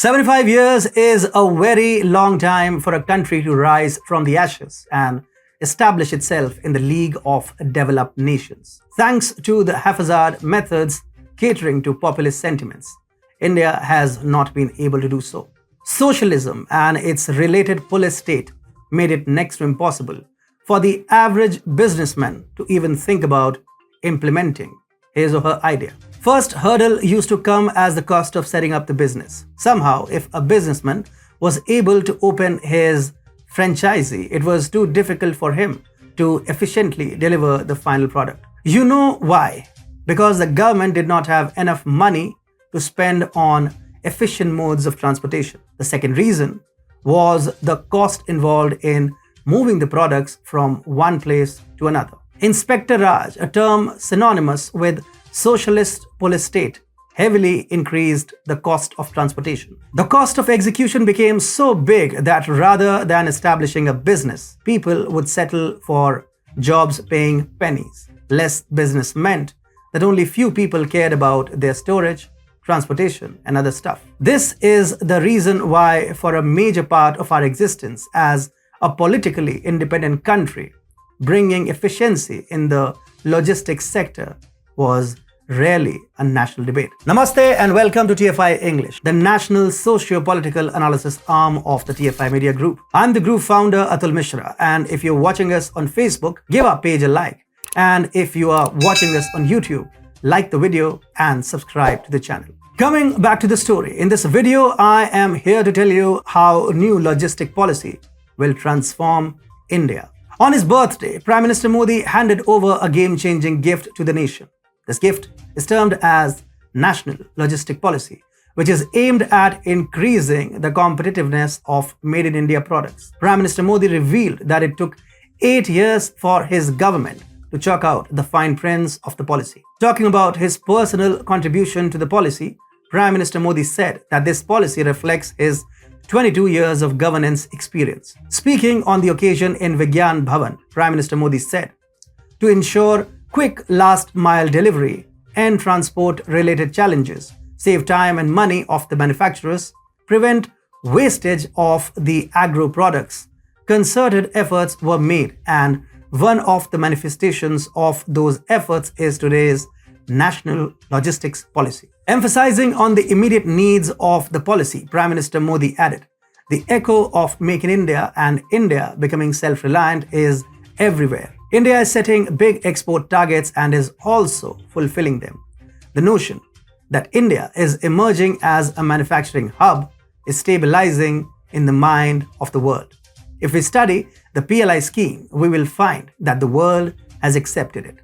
75 years is a very long time for a country to rise from the ashes and establish itself in the League of Developed Nations. Thanks to the haphazard methods catering to populist sentiments, India has not been able to do so. Socialism and its related police state made it next to impossible for the average businessman to even think about implementing his or her idea. First hurdle used to come as the cost of setting up the business. Somehow, if a businessman was able to open his franchisee, it was too difficult for him to efficiently deliver the final product. You know why? Because the government did not have enough money to spend on efficient modes of transportation. The second reason was the cost involved in moving the products from one place to another. Inspector Raj, a term synonymous with socialist police state, heavily increased the cost of transportation. The cost of execution became so big that rather than establishing a business, people would settle for jobs paying pennies. Less business meant that only few people cared about their storage, transportation, and other stuff. This is the reason why, for a major part of our existence as a politically independent country, bringing efficiency in the logistics sector was rarely a national debate. Namaste and welcome to TFI English, the national socio-political analysis arm of the TFI Media Group. I'm the group founder Atul Mishra, and if you're watching us on Facebook, give our page a like. And if you are watching us on YouTube, like the video and subscribe to the channel. Coming back to the story, in this video, I am here to tell you how new logistic policy will transform India. On his birthday, Prime Minister Modi handed over a game-changing gift to the nation. This gift is termed as National Logistic Policy, which is aimed at increasing the competitiveness of Made in India products. Prime Minister Modi revealed that it took 8 years for his government to chalk out the fine prints of the policy. Talking about his personal contribution to the policy, Prime Minister Modi said that this policy reflects his 22 years of governance experience. Speaking on the occasion in Vigyan Bhavan, Prime Minister Modi said, to ensure quick last-mile delivery and transport-related challenges, save time and money of the manufacturers, prevent wastage of the agro products, concerted efforts were made, and one of the manifestations of those efforts is today's National Logistics Policy. Emphasizing on the immediate needs of the policy, Prime Minister Modi added, the echo of Make in India and India becoming self-reliant is everywhere. India is setting big export targets and is also fulfilling them. The notion that India is emerging as a manufacturing hub is stabilizing in the mind of the world. If we study the PLI scheme, we will find that the world has accepted it.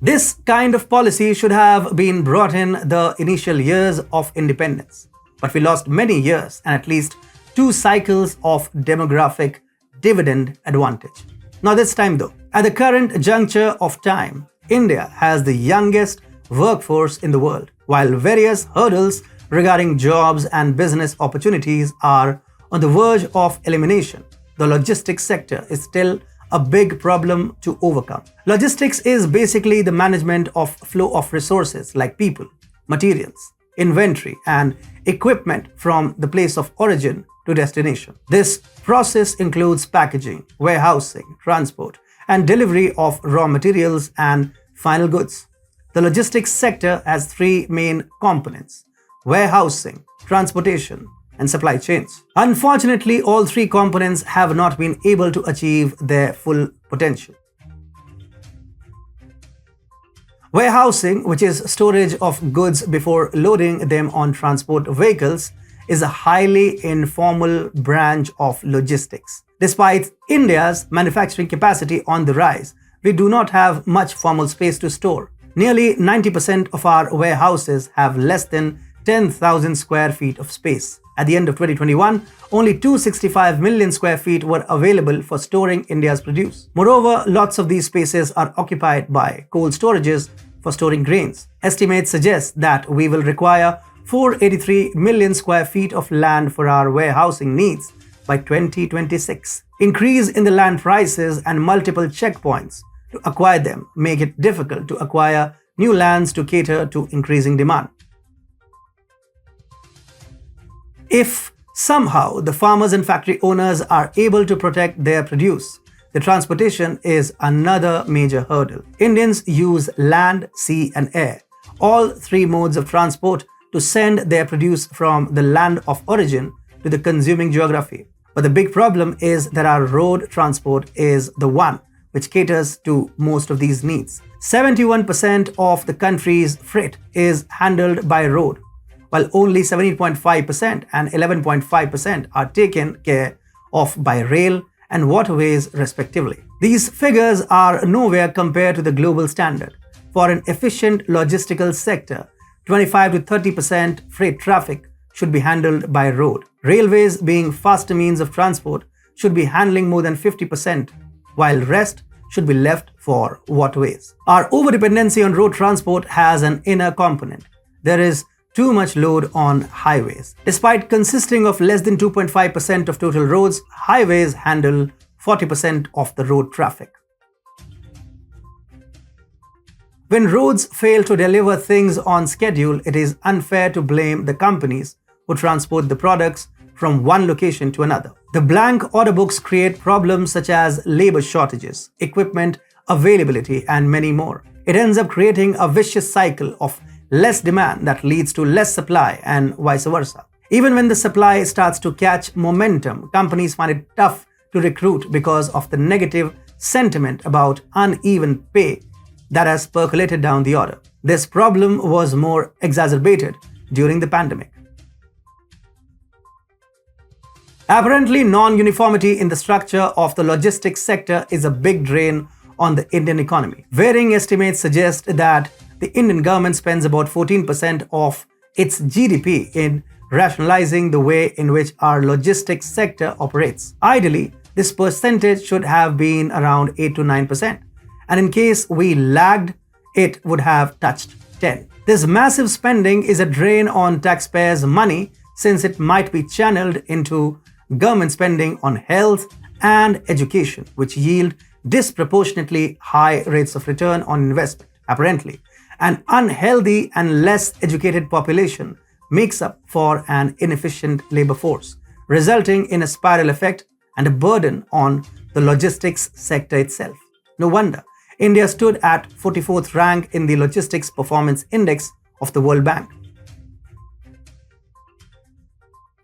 This kind of policy should have been brought in the initial years of independence, but we lost many years and at least 2 cycles of demographic dividend advantage. Now this time though, at the current juncture of time, India has the youngest workforce in the world. While various hurdles regarding jobs and business opportunities are on the verge of elimination, the logistics sector is still a big problem to overcome. Logistics is basically the management of flow of resources like people, materials, inventory, and equipment from the place of origin to destination. This process includes packaging, warehousing, transport, and delivery of raw materials and final goods. The logistics sector has 3 main components: warehousing, transportation, and supply chains. Unfortunately, all 3 components have not been able to achieve their full potential. Warehousing, which is storage of goods before loading them on transport vehicles, is a highly informal branch of logistics. Despite India's manufacturing capacity on the rise, we do not have much formal space to store. Nearly 90% of our warehouses have less than 10,000 square feet of space. At the end of 2021, only 265 million square feet were available for storing India's produce. Moreover, lots of these spaces are occupied by cold storages for storing grains. Estimates suggest that we will require 483 million square feet of land for our warehousing needs by 2026. Increase in the land prices and multiple checkpoints to acquire them make it difficult to acquire new lands to cater to increasing demand. If somehow the farmers and factory owners are able to protect their produce, the transportation is another major hurdle. Indians use land, sea, and air, all three modes of transport, to send their produce from the land of origin to the consuming geography. But the big problem is that our road transport is the one which caters to most of these needs. 71% of the country's freight is handled by road, while only 17.5% and 11.5% are taken care of by rail and waterways respectively. These figures are nowhere compared to the global standard. For an efficient logistical sector, 25 to 30% freight traffic should be handled by road. Railways, being faster means of transport, should be handling more than 50%, while rest should be left for waterways. Our overdependency on road transport has an inner component. There is too much load on highways. Despite consisting of less than 2.5% of total roads, highways handle 40% of the road traffic. When roads fail to deliver things on schedule, it is unfair to blame the companies who transport the products from one location to another. The blank order books create problems such as labor shortages, equipment availability, and many more. It ends up creating a vicious cycle of less demand that leads to less supply and vice versa. Even when the supply starts to catch momentum, companies find it tough to recruit because of the negative sentiment about uneven pay that has percolated down the order. This problem was more exacerbated during the pandemic. Apparently, non-uniformity in the structure of the logistics sector is a big drain on the Indian economy. Varying estimates suggest that the Indian government spends about 14% of its GDP in rationalizing the way in which our logistics sector operates. Ideally, this percentage should have been around 8 to 9%, and in case we lagged, it would have touched 10. This massive spending is a drain on taxpayers' money, since it might be channeled into government spending on health and education, which yield disproportionately high rates of return on investment. Apparently, an unhealthy and less educated population makes up for an inefficient labor force, resulting in a spiral effect and a burden on the logistics sector itself. No wonder India stood at 44th rank in the Logistics Performance Index of the World Bank.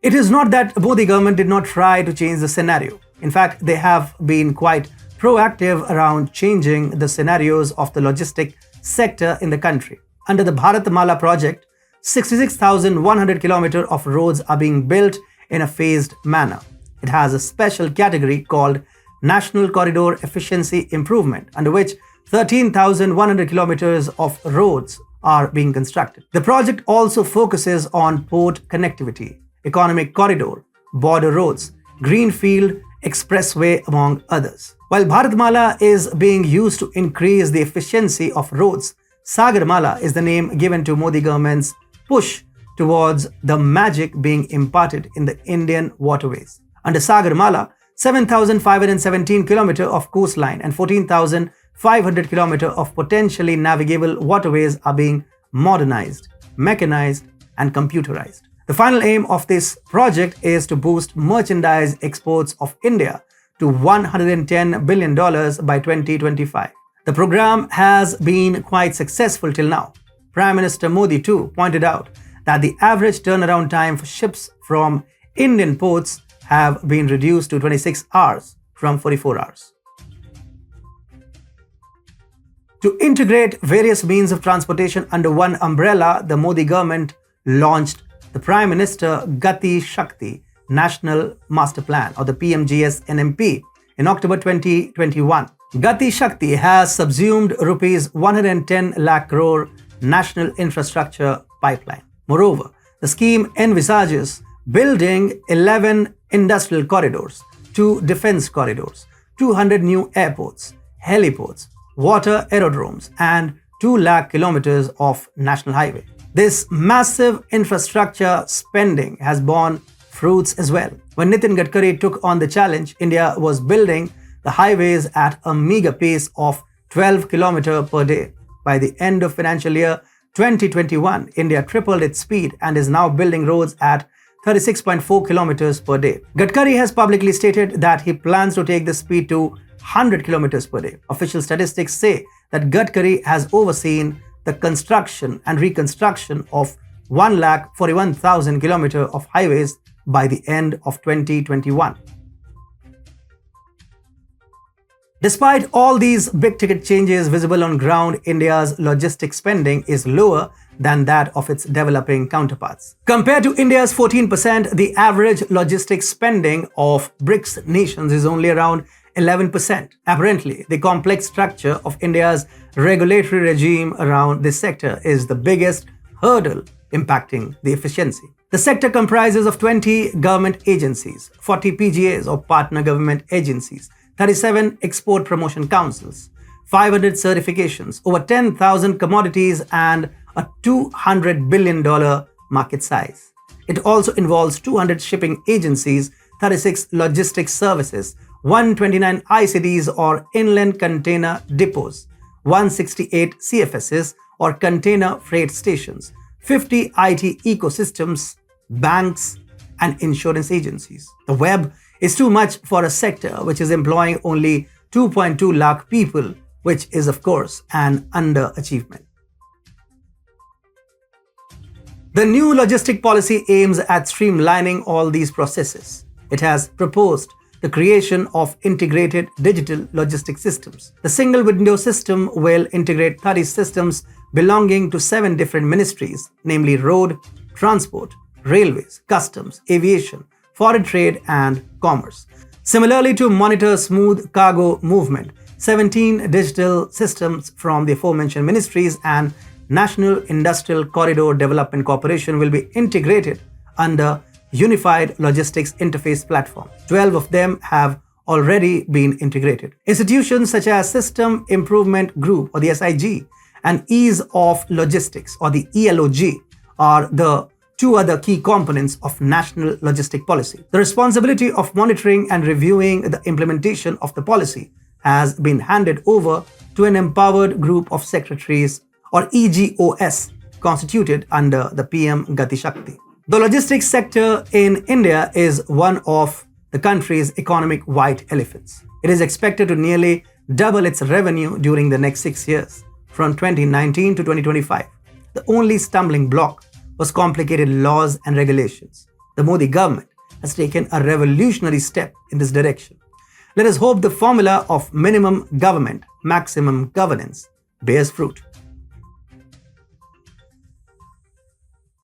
It is not that Modi government did not try to change the scenario. In fact, they have been quite proactive around changing the scenarios of the logistic sector in the country. Under the Bharatmala project, 66,100 kilometers of roads are being built in a phased manner. It has a special category called National Corridor Efficiency Improvement, under which 13,100 kilometers of roads are being constructed. The project also focuses on port connectivity, economic corridor, border roads, greenfield expressway, among others. While Bharatmala is being used to increase the efficiency of roads, Sagarmala is the name given to Modi government's push towards the magic being imparted in the Indian waterways. Under Sagarmala, 7,517 kilometers of coastline and 14,500 kilometers of potentially navigable waterways are being modernized, mechanized, and computerized. The final aim of this project is to boost merchandise exports of India to $110 billion by 2025. The program has been quite successful till now. Prime Minister Modi too pointed out that the average turnaround time for ships from Indian ports have been reduced to 26 hours from 44 hours. To integrate various means of transportation under one umbrella, the Modi government launched the Prime Minister Gati Shakti National Master Plan, or the PMGS NMP, in October 2021. Gati Shakti has subsumed rupees 110 lakh crore national infrastructure pipeline. Moreover, the scheme envisages building 11 industrial corridors, 2 defense corridors, 200 new airports, heliports, water aerodromes, and 2 lakh kilometers of national highway. This massive infrastructure spending has borne fruits as well. When Nitin Gadkari took on the challenge, India was building the highways at a meager pace of 12 km per day. By the end of financial year 2021, India tripled its speed and is now building roads at 36.4 kilometers per day. Gadkari has publicly stated that he plans to take the speed to 100 kilometers per day. Official statistics say that Gadkari has overseen the construction and reconstruction of 141,000 kilometers of highways by the end of 2021. Despite all these big-ticket changes visible on ground, India's logistics spending is lower than that of its developing counterparts. Compared to India's 14%, the average logistics spending of BRICS nations is only around 11%. Apparently, the complex structure of India's regulatory regime around this sector is the biggest hurdle impacting the efficiency. The sector comprises of 20 government agencies, 40 PGAs or partner government agencies, 37 export promotion councils, 500 certifications, over 10,000 commodities and a $200 billion market size. It also involves 200 shipping agencies, 36 logistics services, 129 ICDs or inland container depots, 168 CFSs or container freight stations, 50 IT ecosystems, banks and insurance agencies. The web is too much for a sector which is employing only 2.2 lakh people, which is of course an underachievement. The new logistic policy aims at streamlining all these processes. It has proposed the creation of integrated digital logistics systems. The single window system will integrate 30 systems belonging to 7 different ministries, namely road, transport, railways, customs, aviation, foreign trade and commerce. Similarly, to monitor smooth cargo movement, 17 digital systems from the aforementioned ministries and National Industrial Corridor Development Corporation will be integrated under Unified Logistics Interface Platform. 12 of them have already been integrated. Institutions such as System Improvement Group or the SIG and Ease of Logistics or the ELOG are the 2 other key components of national logistic policy. The responsibility of monitoring and reviewing the implementation of the policy has been handed over to an empowered group of secretaries or EGOS constituted under the PM Gati Shakti. The logistics sector in India is one of the country's economic white elephants. It is expected to nearly double its revenue during the next 6 years, from 2019 to 2025. The only stumbling block was complicated laws and regulations. The Modi government has taken a revolutionary step in this direction. Let us hope the formula of minimum government, maximum governance bears fruit.